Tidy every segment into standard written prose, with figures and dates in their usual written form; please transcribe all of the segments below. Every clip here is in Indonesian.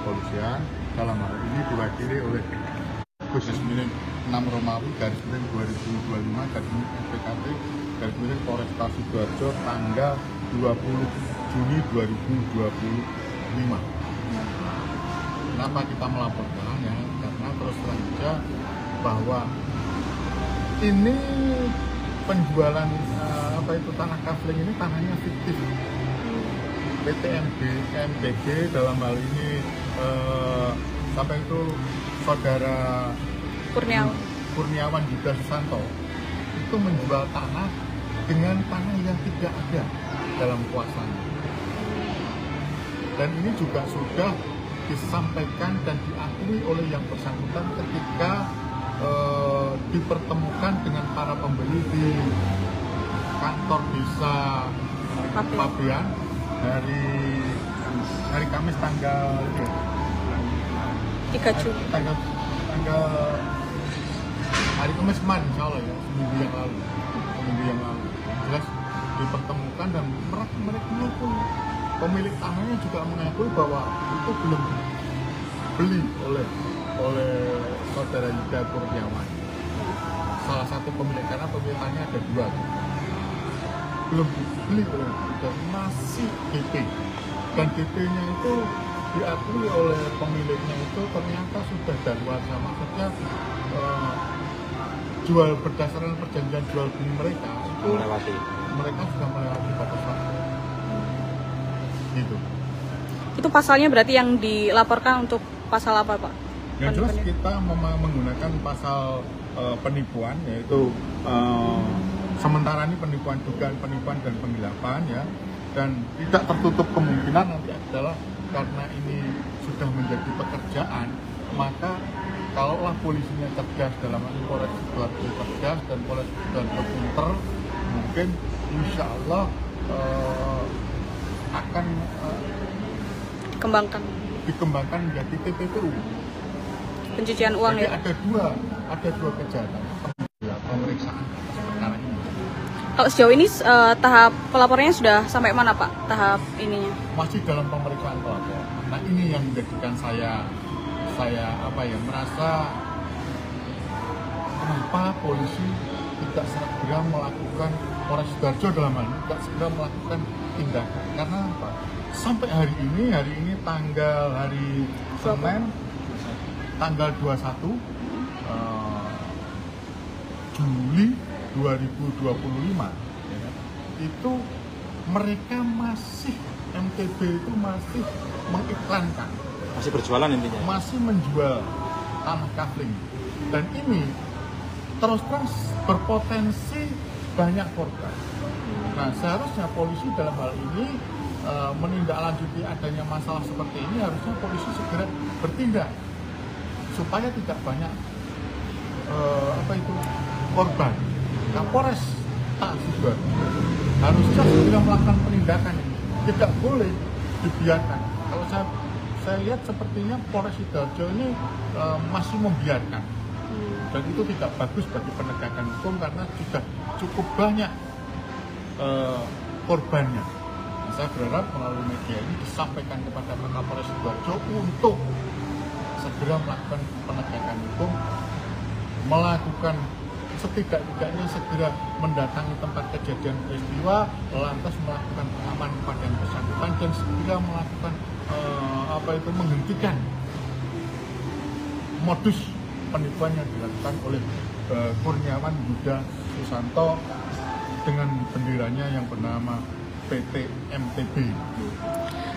kepolisian dalam hal ini diwakili oleh Khusus Milik 6 Romawi garis miring 2025 garis miring SPKT garis miring Polresta Sidoarjo tanggal 20 Juni 2025. Kenapa kita melaporkan ya? Karena terus terang saja bahwa ini penjualan tanah kafling ini tanahnya fiktif. PT MBG dalam hal ini sampai itu saudara Kurniawan juga Susanto itu menjual tanah dengan tanah yang tidak ada dalam kuasanya. Dan ini juga sudah disampaikan dan diakui oleh yang bersangkutan ketika dipertemukan dengan para pembeli di kantor desa Pabean hari Kamis tanggal 3 Juli. Tanggal hari Kamis kemarin, insya Allah ya, seminggu yang lalu. Jelas dipertemukan dan mereka mengakui, pemilik tanahnya juga mengakui bahwa itu belum beli oleh saudara Yuda Kurniawan. Salah satu pemilik, karena pemiliknya ada 2, belum dibeli oleh dan masih DP, dan DP-nya itu diakui oleh pemiliknya itu ternyata sudah daluarsa, maksudnya jual berdasarkan perjanjian jual beli mereka itu mereka sudah melewati batas waktu. Gitu. Itu pasalnya berarti yang dilaporkan untuk pasal apa, Pak? Yang jelas kita menggunakan pasal penipuan, yaitu sementara ini penipuan, dugaan penipuan dan penghilapan ya, dan tidak tertutup kemungkinan nanti adalah karena ini sudah menjadi pekerjaan, maka kalaulah polisinya cerdas dalam hal Polres Sidoarjo cerdas dan Polres Sidoarjo pinter, mungkin insya Allah akan dikembangkan menjadi TPPU. Pencucian uang. Jadi ya? Ada dua kejahatan pemeriksaan atas perkara ini. Kalau sejauh ini tahap pelaporannya sudah sampai mana, Pak? Tahap ininya? Masih dalam pemeriksaan pelapor. Nah, ini yang menjadikan saya merasa kenapa polisi tidak segera melakukan, Polres Sidoarjo dalam hal ini tidak segera melakukan tindakan. Karena apa? Sampai hari ini hari Senin tanggal 21 Juli 2025 ya, itu mereka MTB itu masih mengiklankan, masih berjualan intinya, masih menjual tanah kafling, dan ini terus berpotensi banyak korban. Nah, seharusnya polisi dalam hal ini menindaklanjuti adanya masalah seperti ini, harusnya polisi segera bertindak supaya tidak banyak korban. Kapolres Sidoarjo harusnya segera melakukan penindakan ini, tidak boleh dibiarkan. Kalau saya lihat sepertinya Polres Sidoarjo ini masih membiarkan, dan itu tidak bagus bagi penegakan hukum karena sudah cukup banyak korbannya. Nah, saya berharap melalui media ini disampaikan kepada Kapolres Sidoarjo untuk segera melakukan penegakan hukum, melakukan setidak-tidaknya segera mendatangi tempat kejadian peristiwa, lantas melakukan pengaman pada yang bersangkutan dan segera melakukan menghentikan modus penipuan yang dilakukan oleh Kurniawan Yuda Susanto dengan benderanya yang bernama PT MTB.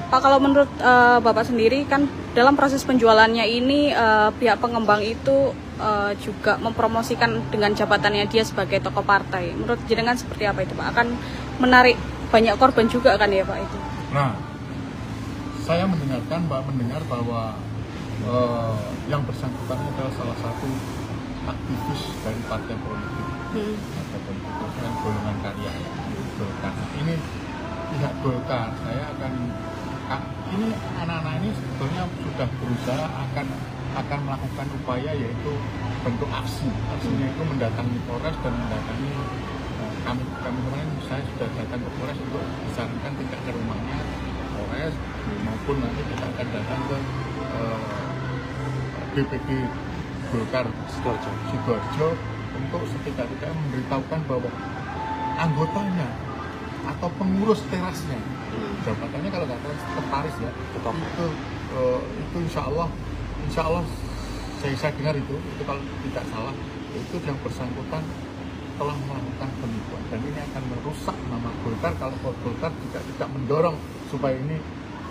Pak, kalau menurut Bapak sendiri kan dalam proses penjualannya ini pihak pengembang itu juga mempromosikan dengan jabatannya dia sebagai tokoh partai. Menurut jenengan seperti apa itu, Pak? Akan menarik banyak korban juga kan ya, Pak itu? Nah, saya mendengar bahwa yang bersangkutan adalah salah satu aktivis dari partai politik, partai politik dan golongan karya Golkar. Ini pihak Golkar, ini anak-anak ini sebetulnya sudah berusaha akan melakukan upaya, yaitu bentuk aksinya itu mendatangi Polres dan mendatangi kami kemarin saya sudah datang ke Polres untuk disarankan tidak ke rumahnya Polres, maupun nanti kita akan datang ke DPD Golkar Sidoarjo untuk setidak-tidaknya memberitahukan bahwa anggotanya atau pengurus terasnya, jabatannya kalau nggak salah sekretaris ya, itu insya Allah saya dengar itu kalau tidak salah itu yang bersangkutan telah melakukan penipuan, dan ini akan merusak nama Golkar kalau Golkar tidak mendorong supaya ini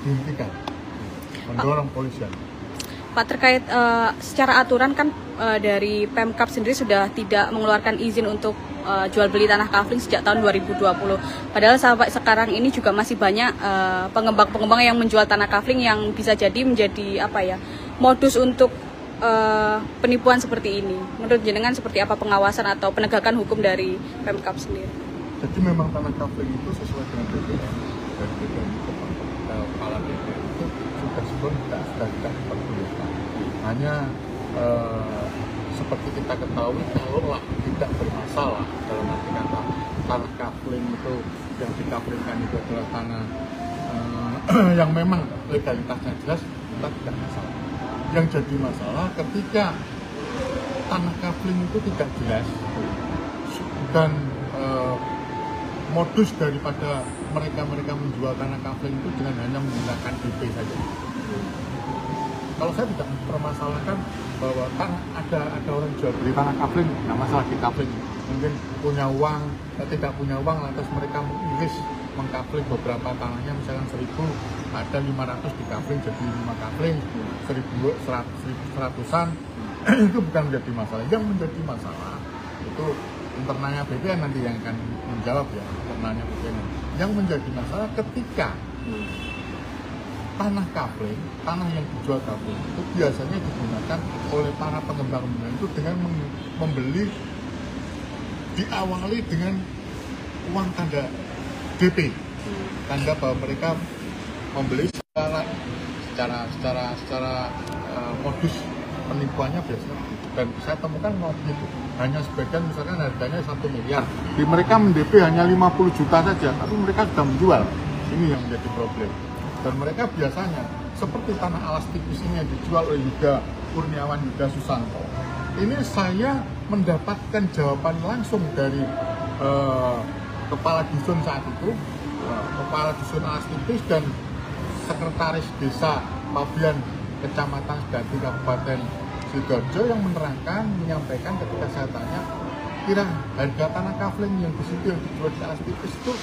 dihentikan, mendorong polisian. Pak, terkait secara aturan kan dari Pemkab sendiri sudah tidak mengeluarkan izin untuk jual beli tanah kafling sejak tahun 2020. Padahal sampai sekarang ini juga masih banyak pengembang-pengembang yang menjual tanah kafling yang bisa jadi menjadi modus untuk penipuan seperti ini. Menurut jenengan seperti apa pengawasan atau penegakan hukum dari Pemkab sendiri? Jadi memang tanah kafling itu sesuai dengan BPN, dan BPN itu kepala BPN itu sudah tidak diperbolehkan. Hanya seperti kita ketahui, kalau tidak bermasalah dalam arti kata tanah kafling itu yang dikaflingkan itu adalah tanah yang memang legalitasnya jelas, kita tidak masalah. Yang jadi masalah ketika tanah kafling itu tidak jelas dan modus daripada mereka menjual tanah kafling itu dengan hanya menggunakan DP saja. Kalau saya tidak mempermasalahkan bahwa ada orang jual beli tanah kafling, nggak masalah di kafling. Mungkin punya uang, tidak punya uang, lantas mereka mengiris mengkafling beberapa tanahnya, misalkan 1.000, ada 500 di kafling jadi 5 kafling, 1.100-an, itu bukan menjadi masalah. Yang menjadi masalah itu internalnya BPN nanti yang akan menjawab ya, internalnya BPN. Yang menjadi masalah ketika tanah kafling, tanah yang dijual kafling itu biasanya digunakan oleh para pengembang itu dengan membeli, diawali dengan uang tanda DP, tanda bahwa mereka membeli secara modus penipuannya biasanya. Dan saya temukan mau begitu, hanya sebagian misalkan harganya 1 miliar, mereka mendp hanya 50 juta saja, tapi mereka sudah menjual. Ini yang menjadi problem. Dan mereka biasanya seperti tanah alas tipis ini yang dijual oleh Yuda Kurniawan, Yuda Susanto. Ini saya mendapatkan jawaban langsung dari kepala dusun saat itu, kepala dusun alas tipis dan sekretaris desa Pabian Kecamatan Sedati Kabupaten Sidoarjo yang menyampaikan ketika saya tanya kira harga tanah kafling yang di situ yang dijual di alas tipis itu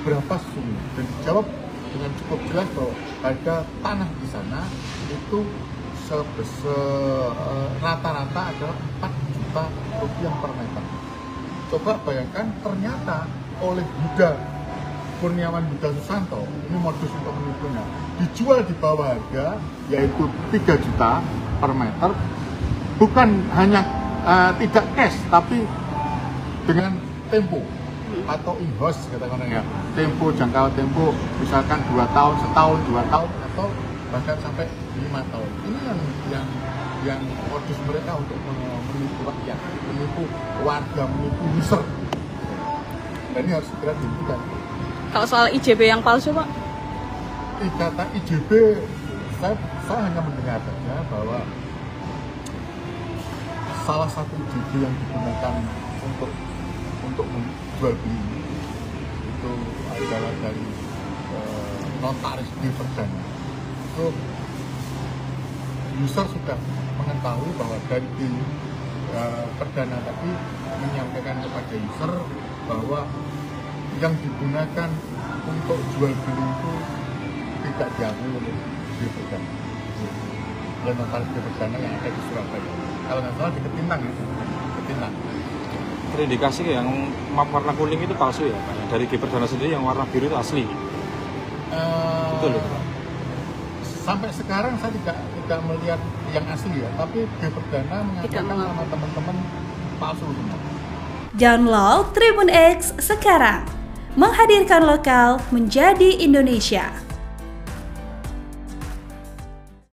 berapa sesungguhnya, dan dijawab dengan cukup jelas bahwa harga tanah di sana itu rata-rata adalah 4 juta rupiah per meter. Coba bayangkan, ternyata oleh Yuda Kurniawan Yuda Susanto, ini modus untuk menipunya, dijual di bawah harga yaitu 3 juta per meter, bukan hanya tidak cash tapi dengan tempo atau in-house katakan ya, tempo, jangka tempo misalkan 2 tahun, setahun, 2 tahun, atau bahkan sampai 5 tahun. Ini yang modus mereka untuk menipu rakyat, menipu warga, menipu user. Dan ini harus segera dihentikan. Kalau soal IJB yang palsu, Pak? Kata IJB, saya hanya mendengar saja bahwa salah satu IJB yang digunakan untuk menjual beli itu adalah dari notaris di Perdana. Itu user sudah mengetahui bahwa dari Perdana tadi menyampaikan kepada user bahwa yang digunakan untuk jual beli itu tidak diakui oleh di Perdana, oleh notaris di Perdana yang ada di Surabaya. Kalau nggak salah di Ketintang ya, Ketintang. Terindikasi yang map warna kuning itu palsu ya Pak? Dari G Perdana sendiri yang warna biru itu asli? Betul ya Pak? Sampai sekarang saya tidak melihat yang asli ya, tapi G Perdana mengatakan sama teman-teman palsu semua. Download Tribun X sekarang, menghadirkan lokal menjadi Indonesia.